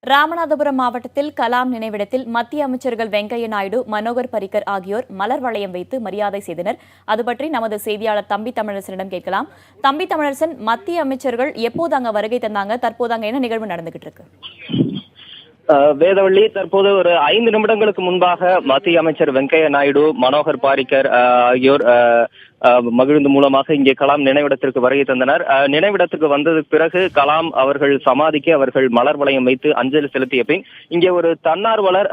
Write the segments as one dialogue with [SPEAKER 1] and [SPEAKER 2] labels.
[SPEAKER 1] ராமநாதபுரம் மாவட்டத்தில் கலாம் நினைவிடத்தில் மத்திய அமைச்சர்கள் வெங்கையா நாயுடு, மனோகர் பரிக்கர் ஆகியோர் மலர் வளையம் வைத்து மரியாதை செய்தனர். அது பற்றி நமது செய்தியாளர் தம்பி தமிழரசனிடம் கேட்கலாம். தம்பி தமிழரசன், மத்திய அமைச்சர்கள் எப்போது அங்க வருகை தந்தாங்க? தற்போது அங்க என்ன நிகழ்வு நடந்துகிட்டு இருக்கு?
[SPEAKER 2] வேதவள்ளி, தற்போது ஒரு 5 நிமிடங்களுக்கு முன்பாக மத்திய அமைச்சர் வெங்கையா நாயுடு, மனோகர் பாரிக்கர் ஆகியோர் மகிழ்ந்து மூலமாக இங்கே கலாம் நினைவிடத்திற்கு வருகை தந்தனர். நினைவிடத்திற்கு வந்ததுக்கு பிறகு கலாம் அவர்கள் சமாதிக்கு அவர்கள் மலர் வளையம் வைத்து அஞ்சலி செலுத்திய பின் இங்கே ஒரு தன்னார்வலர்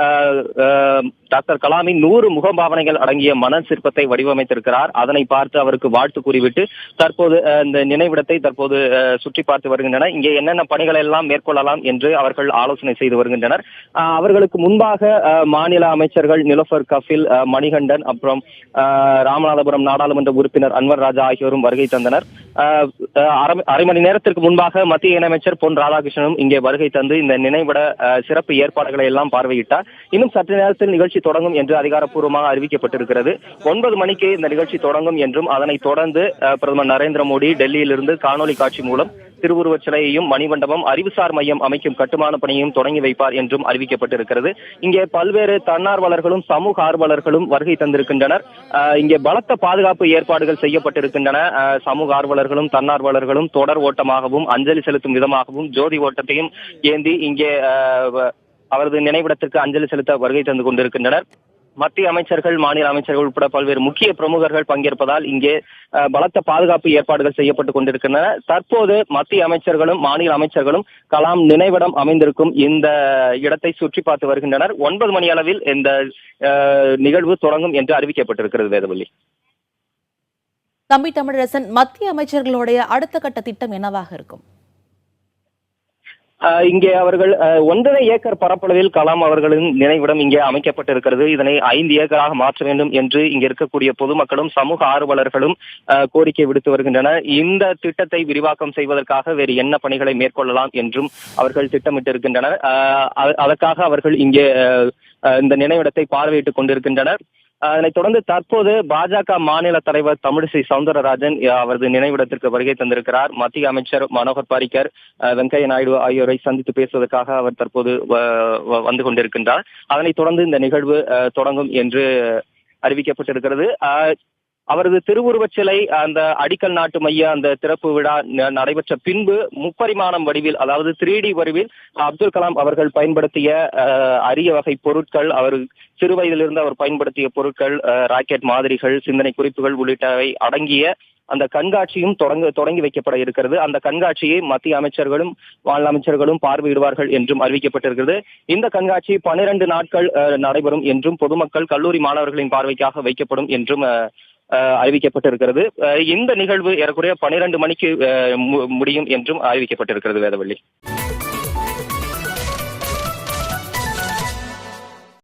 [SPEAKER 2] டாக்டர் கலாமின் 100 முகபாவனைகள் அடங்கிய மணல் சிற்பத்தை வடிவமைத்திருக்கிறார். அதனை பார்த்து அவருக்கு வாழ்த்து கூறிவிட்டு தற்போது இந்த நினைவிடத்தை தற்போது சுற்றி பார்த்து வருகின்றனர். இங்கே என்னென்ன பணிகளை எல்லாம் மேற்கொள்ளலாம் என்று அவர்கள் ஆலோசனை செய்து வருகின்றனர். அவர்களுக்கு முன்பாக மாநில அமைச்சர்கள் நிலோஃபர் கஃபில், மணிகண்டன், அப்புறம் ராமநாதபுரம் நாடாளுமன்ற உறுப்பினர் அன்வர் ராஜா ஆகியோரும் வருகை தந்தனர். அரை மணி நேரத்திற்கு முன்பாக மத்திய இணையமைச்சர் பொன் ராதாகிருஷ்ணனும் இங்கே வருகை தந்து இந்த நினைவிட சிறப்பு ஏற்பாடுகளை எல்லாம் பார்வையிட்டார். இன்னும் சற்று நேரத்தில் நிகழ்ச்சி தொடங்கும் என்று அதிகாரப்பூர்வமாக அறிவிக்கப்பட்டிருக்கிறது. 9 மணிக்கு இந்த நிகழ்ச்சி தொடங்கும் என்றும் அதனைத் தொடர்ந்து பிரதமர் நரேந்திர மோடி டெல்லியிலிருந்து காணொலி காட்சி மூலம் திருவுருவச் சிலையையும் மணிமண்டபம், அறிவுசார் மையம் அமைக்கும் கட்டுமான பணியையும் தொடங்கி வைப்பார் என்றும் அறிவிக்கப்பட்டிருக்கிறது. இங்கே பல்வேறு தன்னார்வலர்களும் சமூக ஆர்வலர்களும் வருகை தந்திருக்கின்றனர். இங்கே பலத்த பாதுகாப்பு ஏற்பாடுகள் செய்யப்பட்டிருக்கின்றன. சமூக ஆர்வலர்களும் தன்னார்வலர்களும் தொடர் ஓட்டமாகவும் அஞ்சலி செலுத்தும் விதமாகவும் ஜோதி ஓட்டத்தையும் ஏந்தி இங்கே அவரது நினைவிடத்திற்கு அஞ்சலி செலுத்த வருகை தந்து கொண்டிருக்கின்றனர். மத்திய அமைச்சர்கள், மாநில அமைச்சர்கள் உட்பட பல்வேறு முக்கிய பிரமுகர்கள் பங்கேற்பதால் இங்கே பலத்த பாதுகாப்பு ஏற்பாடுகள் செய்யப்பட்டுக் கொண்டிருக்கின்றன. தற்போது மத்திய அமைச்சர்களும் மாநில அமைச்சர்களும் கலாம் நினைவிடம் அமைந்திருக்கும் இந்த இடத்தை சுற்றி பார்த்து வருகின்றனர். 9 மணி அளவில் இந்த நிகழ்வு தொடங்கும் என்று அறிவிக்கப்பட்டிருக்கிறது. வேதவள்ளி.
[SPEAKER 1] தம்பி தமிழரசன், மத்திய அமைச்சர்களுடைய அடுத்த கட்ட திட்டம் என்னவாக இருக்கும்?
[SPEAKER 2] இங்கே அவர்கள் 1.5 ஏக்கர் பரப்பளவில் கலாம் அவர்களின் நினைவிடம் இங்கே அமைக்கப்பட்டிருக்கிறது. இதனை 5 ஏக்கராக மாற்ற வேண்டும் என்று இங்க இருக்கக்கூடிய பொதுமக்களும் சமூக ஆர்வலர்களும் கோரிக்கை விடுத்து வருகின்றனர். இந்த திட்டத்தை விரிவாக்கம் செய்வதற்காக வேறு என்ன பணிகளை மேற்கொள்ளலாம் என்றும் அவர்கள் திட்டமிட்டிருக்கின்றனர். அதற்காக அவர்கள் இங்கே இந்த நினைவிடத்தை பார்வையிட்டுக் கொண்டிருக்கின்றனர். அதனைத் தொடர்ந்து தற்போது பாஜக மாநில தலைவர் தமிழிசை சவுந்தரராஜன் அவரது நினைவிடத்திற்கு வருகை தந்திருக்கிறார். மத்திய அமைச்சர் மனோகர் பாரிக்கர், வெங்கையா நாயுடு ஆகியோரை சந்தித்து பேசுவதற்காக அவர் தற்போது வந்து கொண்டிருக்கின்றார். அதனைத் தொடர்ந்து இந்த நிகழ்வு தொடங்கும் என்று அறிவிக்கப்பட்டிருக்கிறது. அவரது திருவுருவச் சிலை அந்த அடிக்கல் நாட்டு மைய அந்த திறப்பு விழா நடைபெற்ற பின்பு முப்பரிமாணம் வடிவில், அதாவது 3D வடிவில் அப்துல் கலாம் அவர்கள் பயன்படுத்திய அரிய வகை பொருட்கள், அவர் சிறு வயதிலிருந்து அவர் பயன்படுத்திய பொருட்கள், ராக்கெட் மாதிரிகள், சிந்தனை குறிப்புகள் உள்ளிட்டவை அடங்கிய அந்த கண்காட்சியும் தொடங்கி வைக்கப்பட இருக்கிறது. அந்த கண்காட்சியை மத்திய அமைச்சர்களும் மாநில அமைச்சர்களும் பார்வையிடுவார்கள் என்றும் அறிவிக்கப்பட்டிருக்கிறது. இந்த கண்காட்சி 12 நாட்கள் நடைபெறும் என்றும் பொதுமக்கள், கல்லூரி மாணவர்களின் பார்வைக்காக வைக்கப்படும் என்றும் அறிவிக்கப்பட்டிருக்கிறது. இந்த நிகழ்வு ஏறக்குறைய 12 மணிக்கு முடியும் என்றும் அறிவிக்கப்பட்டிருக்கிறது. வேதவள்ளி.